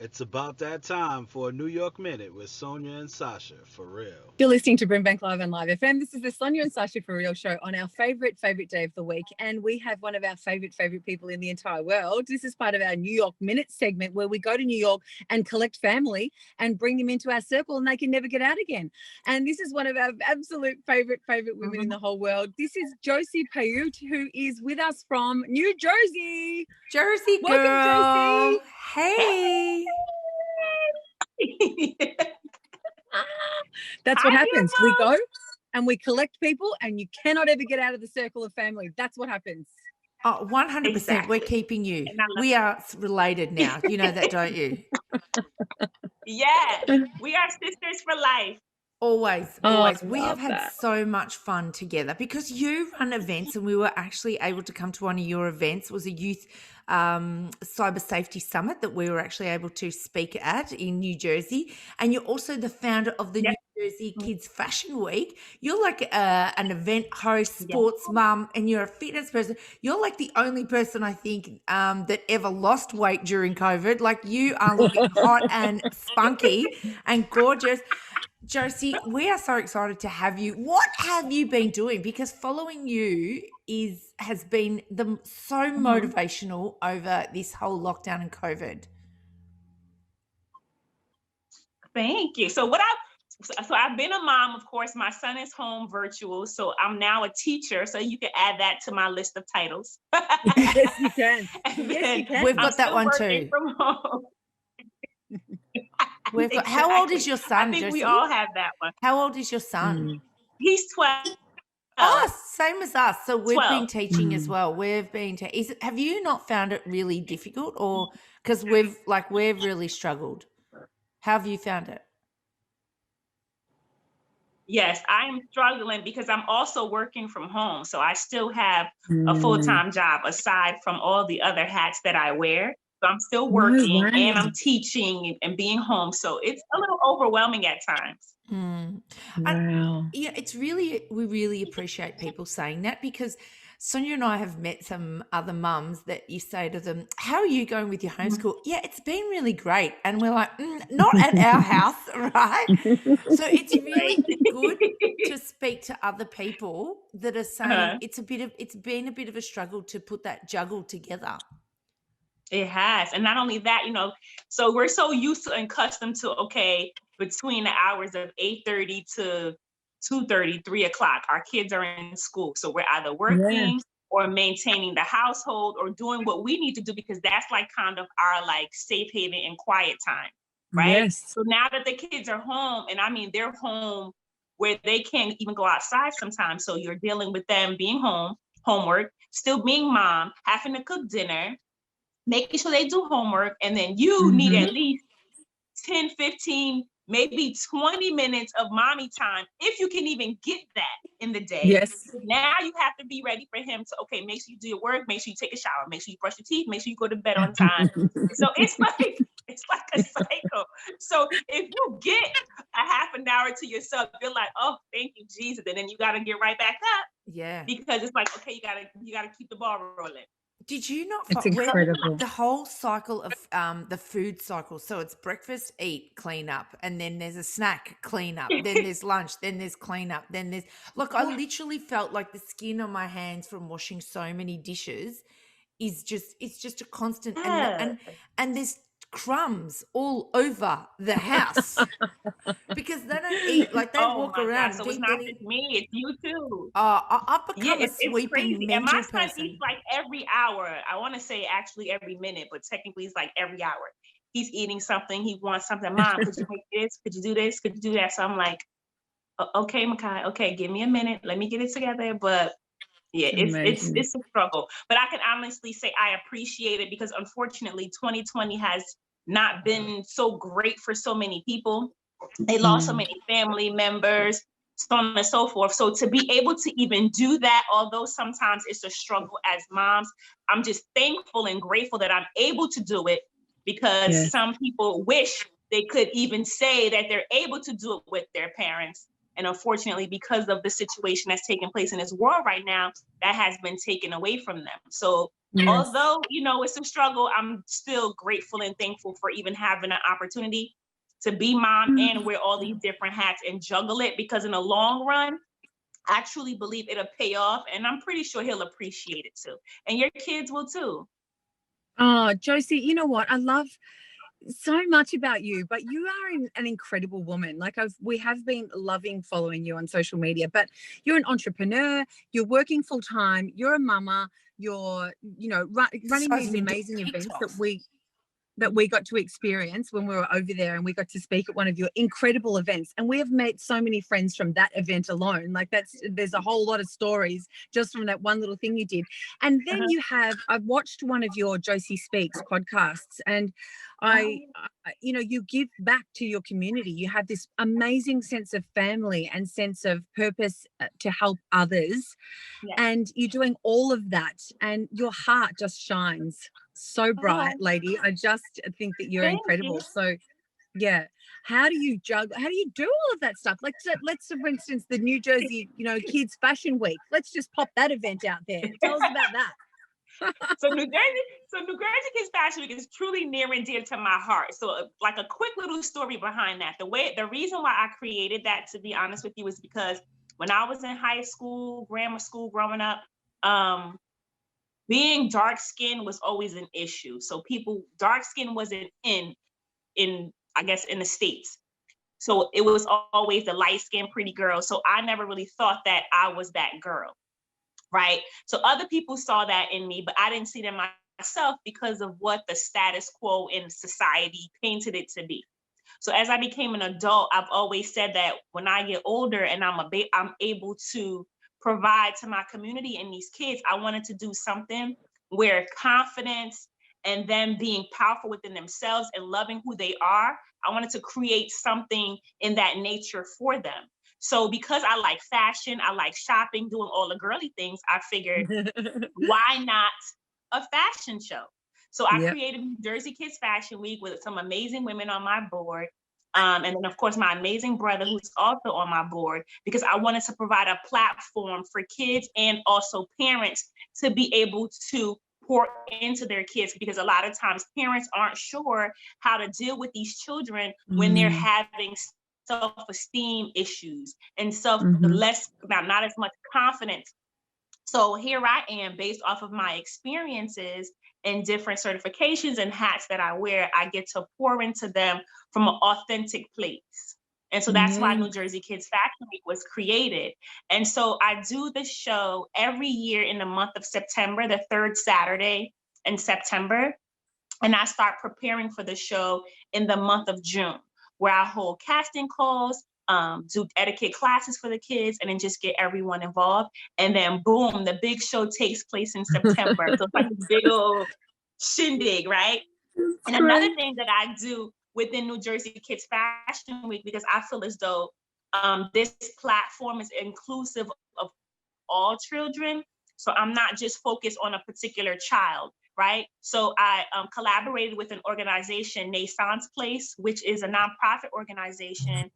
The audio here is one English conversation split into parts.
It's about that time for a New York Minute with Sonya and Sasha, for real. You're listening to BRIMBANK Live and Live FM. This is the Sonya and Sasha for Real show on our favourite day of the week. And we have one of our favourite people in the entire world. This is part of our New York Minute segment where we go to New York and collect family and bring them into our circle and they can never get out again. And this is one of our absolute favourite women in the whole world. This is Josie Payoute, who is with us from New Jersey. Jersey girl. Welcome, Josie. Hey. That's what happens. We go and we collect people and you cannot ever get out of the circle of family. That's what happens. Oh, 100%. Exactly. We're keeping you. We are related now. You know that, don't you? Yes, we are sisters for life. Always. We have had that. so much fun together because you run events, and we were actually able to come to one of your events. It was a youth cyber safety summit that we were actually able to speak at in New Jersey. And you're also the founder of the New Jersey Kids Fashion Week. You're like an event host, sports mum, and you're a fitness person. You're like the only person I think that ever lost weight during COVID. Like, you are looking hot and spunky and gorgeous. Josie, we are so excited to have you. What have you been doing? Because following you has been so motivational over this whole lockdown and COVID. Thank you. So I've been a mom, of course. My son is home virtual, so I'm now a teacher. So you can add that to my list of titles. Yes, you can. Yes, you can. We've got that one too. From home. How old is your son? I think Josie? we all have that one. How old is your son? He's 12. Oh, same as us. So we've 12. been teaching as well. We've been have you not found it really difficult, or because we've really struggled? How have you found it? Yes, I'm struggling because I'm also working from home. So I still have a full-time job aside from all the other hats that I wear. So I'm still working and I'm teaching and being home. So it's a little overwhelming at times. Wow. Yeah, we really appreciate people saying that, because Sonya and I have met some other mums that you say to them, how are you going with your homeschool? Yeah, it's been really great. And we're like, not at our house, right? So it's really good to speak to other people that are saying it's been a bit of a struggle to put that juggle together. It has. And not only that, so we're so used to and accustomed to, between the hours of 8:30 to 2:30, 3 o'clock, our kids are in school. So we're either working or maintaining the household or doing what we need to do, because that's like kind of our like safe haven and quiet time, right? Yes. So now that the kids are home, and I mean, they're home where they can't even go outside sometimes. So you're dealing with them being home, homework, still being mom, having to cook dinner, making sure they do homework, and then you need at least 10, 15, maybe 20 minutes of mommy time, if you can even get that in the day. Yes. Now you have to be ready for him to, make sure you do your work, make sure you take a shower, make sure you brush your teeth, make sure you go to bed on time. So it's like a cycle. So if you get a half an hour to yourself, you're like, oh, thank you, Jesus. And then you got to get right back up. Yeah. Because it's like, okay, you gotta keep the ball rolling. Did you not? It's incredible. The whole cycle of the food cycle. So it's breakfast, eat, clean up, and then there's a snack, clean up, then there's lunch, then there's clean up, then there's I literally felt like the skin on my hands from washing so many dishes it's just a constant, and there's crumbs all over the house because they don't eat, like they walk around. God. So it's not just me, it's you too. I've become a sweeping crazy. mental And my son person. eats like every hour. I want to say actually every minute, but technically it's like every hour. He's eating something. He wants something. Mom, could you make this? Could you do this? Could you do that? So I'm like, okay, Makai, okay, give me a minute. Let me get it together. But yeah, it's a struggle. But I can honestly say I appreciate it, because unfortunately 2020 has not been so great for so many people. They lost so many family members, so on and so forth. So to be able to even do that, although sometimes it's a struggle as moms, I'm just thankful and grateful that I'm able to do it, because some people wish they could even say that they're able to do it with their parents. And unfortunately, because of the situation that's taking place in this world right now, that has been taken away from them. So Yes. Although, you know, it's a struggle, I'm still grateful and thankful for even having an opportunity to be mom and wear all these different hats and juggle it, because in the long run, I truly believe it'll pay off, and I'm pretty sure he'll appreciate it too. And your kids will too. Oh, Josie, you know what? I love so much about you, but you are an incredible woman. Like we have been loving following you on social media, but you're an entrepreneur, you're working full time, you're a mama, you're, you know, running these amazing events that we got to experience when we were over there, and we got to speak at one of your incredible events, and we have met so many friends from that event alone. Like there's a whole lot of stories just from that one little thing you did. And then I've watched one of your Josie Speaks podcasts, and you know, you give back to your community. You have this amazing sense of family and sense of purpose to help others. Yes. And you're doing all of that, and your heart just shines so bright, lady. I just think that you're incredible. So yeah, how do you juggle, how do you do all of that stuff? Like, let's for instance, the New Jersey, you know, Kids Fashion Week, let's just pop that event out there. Tell us about that. So New Jersey Kids Fashion Week is truly near and dear to my heart. So like a quick little story behind that. The reason why I created that, to be honest with you, is because when I was in high school, grammar school, growing up, being dark skinned was always an issue. So dark skin wasn't in I guess in the States. So it was always the light skinned pretty girl. So I never really thought that I was that girl. Right. So other people saw that in me, but I didn't see them myself because of what the status quo in society painted it to be. So as I became an adult, I've always said that when I get older and I'm able to provide to my community and these kids, I wanted to do something where confidence and them being powerful within themselves and loving who they are, I wanted to create something in that nature for them. So because I like fashion, I like shopping, doing all the girly things, I figured, why not a fashion show? So I created New Jersey Kids Fashion Week with some amazing women on my board. And then, of course, my amazing brother, who's also on my board, because I wanted to provide a platform for kids and also parents to be able to pour into their kids, because a lot of times parents aren't sure how to deal with these children when they're having self-esteem issues and not as much confidence. So here I am, based off of my experiences and different certifications and hats that I wear, I get to pour into them from an authentic place. And so that's why New Jersey Kids Fashion Week was created. And so I do the show every year in the month of September, the third Saturday in September. And I start preparing for the show in the month of June, where I hold casting calls, do etiquette classes for the kids, and then just get everyone involved. And then boom, the big show takes place in September. So it's like a big old shindig, right? And another thing that I do within New Jersey Kids Fashion Week, because I feel as though this platform is inclusive of all children. So I'm not just focused on a particular child, right? So I collaborated with an organization, Naissance Place, which is a nonprofit organization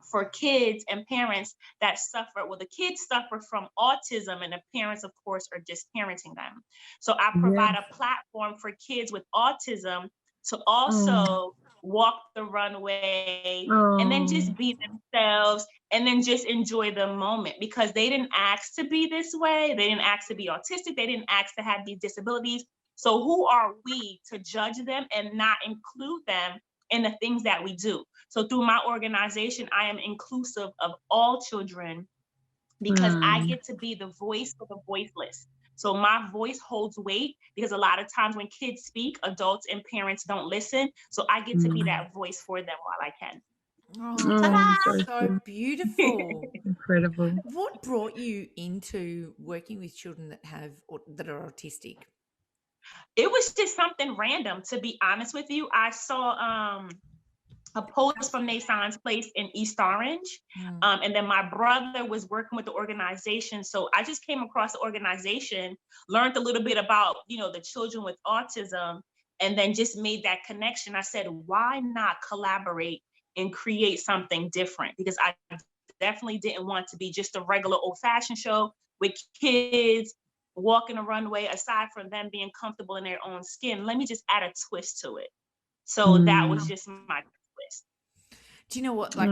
for kids and parents that suffer. Well, the kids suffer from autism, and the parents, of course, are just parenting them. So I provide a platform for kids with autism to also walk the runway and then just be themselves and then just enjoy the moment, because they didn't ask to be this way. They didn't ask to be autistic. They didn't ask to have these disabilities. So who are we to judge them and not include them in the things that we do? So through my organization, I am inclusive of all children, because I get to be the voice for the voiceless. So my voice holds weight, because a lot of times when kids speak, adults and parents don't listen. So I get to be that voice for them while I can. Oh, so beautiful. Incredible. What brought you into working with children that are autistic? It was just something random, to be honest with you. I saw a post from Naissance Place in East Orange. And then my brother was working with the organization. So I just came across the organization, learned a little bit about, the children with autism, and then just made that connection. I said, why not collaborate and create something different? Because I definitely didn't want to be just a regular old fashioned show with kids walking a runway, aside from them being comfortable in their own skin, let me just add a twist to it. So that was just my twist. Do you know what? Like,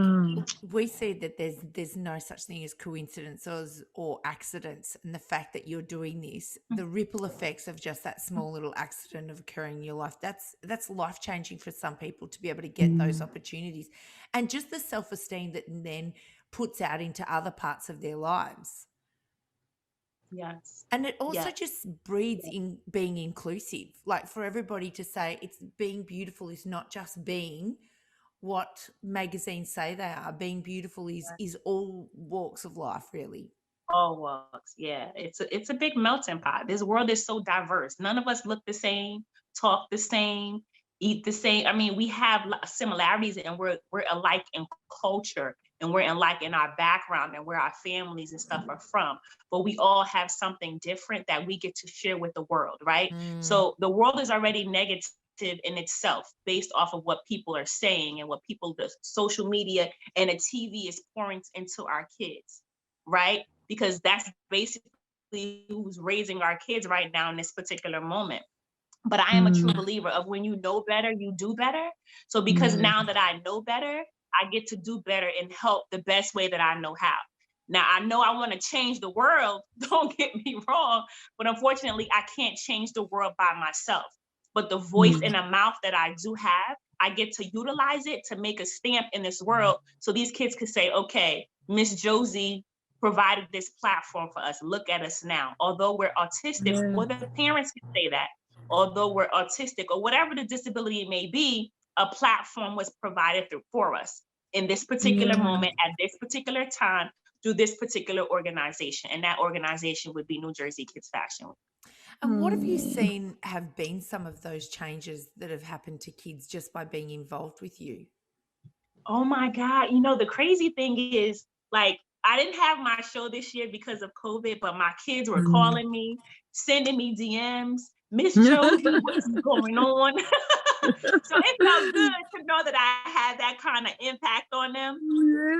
we see that there's no such thing as coincidences or accidents, and the fact that you're doing this, the ripple effects of just that small little accident of occurring in your life, that's life changing for some people to be able to get those opportunities, and just the self-esteem that then puts out into other parts of their lives. Yes. And it also Yes. just breeds in being inclusive, like for everybody to say it's being beautiful is not just being what magazines say they are. Being beautiful is all walks of life, really. All walks. Yeah. It's a big melting pot. This world is so diverse. None of us look the same, talk the same, eat the same. I mean, we have similarities, and we're alike in culture, and we're alike in our background and where our families and stuff are from. But we all have something different that we get to share with the world, right? So the world is already negative in itself based off of what people are saying and what people, the social media and the TV is pouring into our kids, right? Because that's basically who's raising our kids right now in this particular moment. But I am a true believer of when you know better, you do better. So because now that I know better, I get to do better and help the best way that I know how. Now, I know I want to change the world, don't get me wrong, but unfortunately, I can't change the world by myself. But the voice and the mouth that I do have, I get to utilize it to make a stamp in this world. So these kids could say, okay, Miss Josie provided this platform for us. Look at us now. Although we're autistic, or the parents can say that, although we're autistic or whatever the disability may be, a platform was provided for us in this particular moment, at this particular time, through this particular organization. And that organization would be New Jersey Kids Fashion Week. And what have you seen have been some of those changes that have happened to kids just by being involved with you? Oh my God. You know, the crazy thing is, like, I didn't have my show this year because of COVID, but my kids were calling me, sending me DMs. Miss Josie, what's going on? So it felt good to know that I had that kind of impact on them.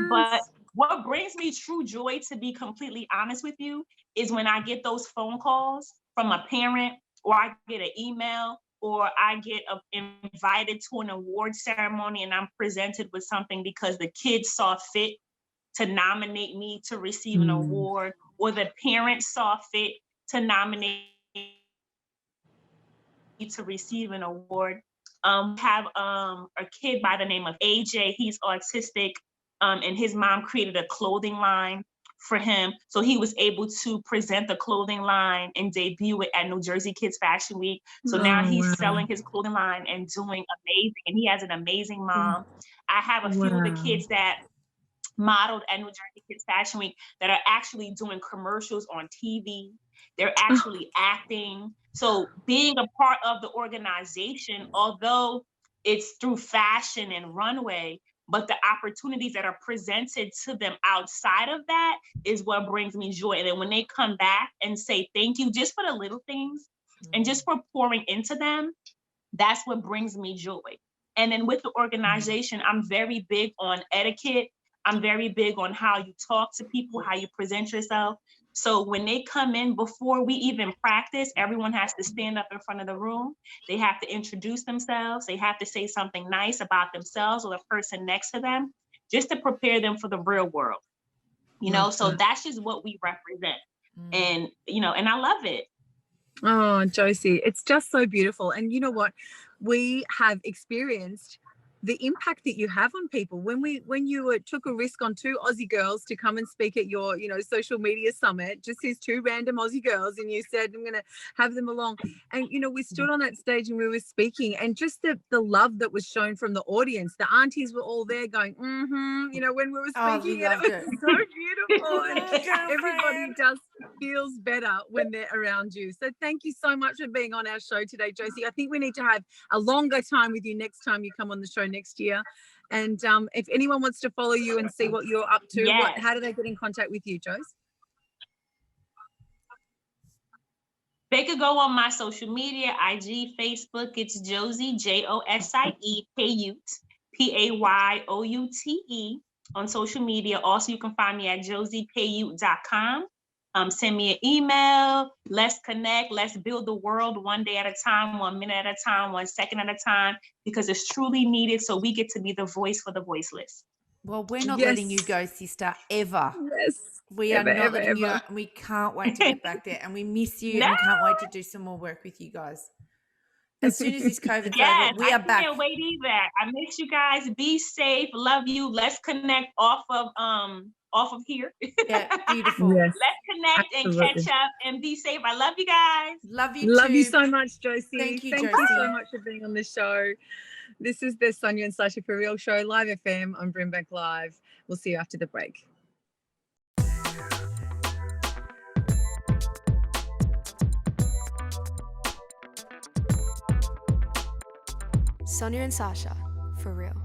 But what brings me true joy, to be completely honest with you, is when I get those phone calls from a parent, or I get an email, or I get invited to an award ceremony and I'm presented with something because the kids saw fit to nominate me to receive an award, or the parents saw fit to nominate me to receive an award. We have a kid by the name of AJ. He's autistic, and his mom created a clothing line for him. So he was able to present the clothing line and debut it at New Jersey Kids Fashion Week. So now he's selling his clothing line and doing amazing. And he has an amazing mom. I have a few of the kids that modeled at New Jersey Kids Fashion Week that are actually doing commercials on TV. They're actually acting. So being a part of the organization, although it's through fashion and runway, but the opportunities that are presented to them outside of that is what brings me joy. And then when they come back and say thank you just for the little things and just for pouring into them, that's what brings me joy. And then with the organization, I'm very big on etiquette. I'm very big on how you talk to people, how you present yourself. So when they come in, before we even practice, everyone has to stand up in front of the room. They have to introduce themselves. They have to say something nice about themselves or the person next to them, just to prepare them for the real world. You know, so that's just what we represent. And, you know, and I love it. Oh, Josie, it's just so beautiful. And you know what? We have experienced the impact that you have on people. When you took a risk on two Aussie girls to come and speak at your, social media summit, just these two random Aussie girls, and you said, I'm going to have them along. And, we stood on that stage and we were speaking, and just the love that was shown from the audience. The aunties were all there going, when we were speaking, and it was so beautiful. And everybody just feels better when they're around you. So thank you so much for being on our show today, Josie. I think we need to have a longer time with you next time you come on the show next year. And if anyone wants to follow you and see what you're up to, how do they get in contact with you, Jose? They could go on my social media, IG, Facebook. It's Josie, Josie, Payoute, Payoute on social media. Also, you can find me at josiepayute.com. Send me an email. Let's connect. Let's build the world one day at a time, 1 minute at a time, 1 second at a time, because it's truly needed so we get to be the voice for the voiceless. Well, we're not Yes. letting you go, sister, ever. Yes. We Ever, are not ever, letting you go, ever. and we can't wait to get back there. And we miss you, No. and we can't wait to do some more work with you guys. As soon as this COVID's Yes, over, we are I back. can't wait either. I miss you guys. Be safe. Love you. Let's connect off of here. Yeah, beautiful. Yes. Let's connect and Absolutely. catch up and be safe. I love you guys. Love you Love too. you so much, Josie. Thank you, Thank Josie. you so much for being on the show. This is the Sonia and Sasha For Real show, Live FM on BRIMBANK Live. We'll see you after the break. Sonia and Sasha, For Real.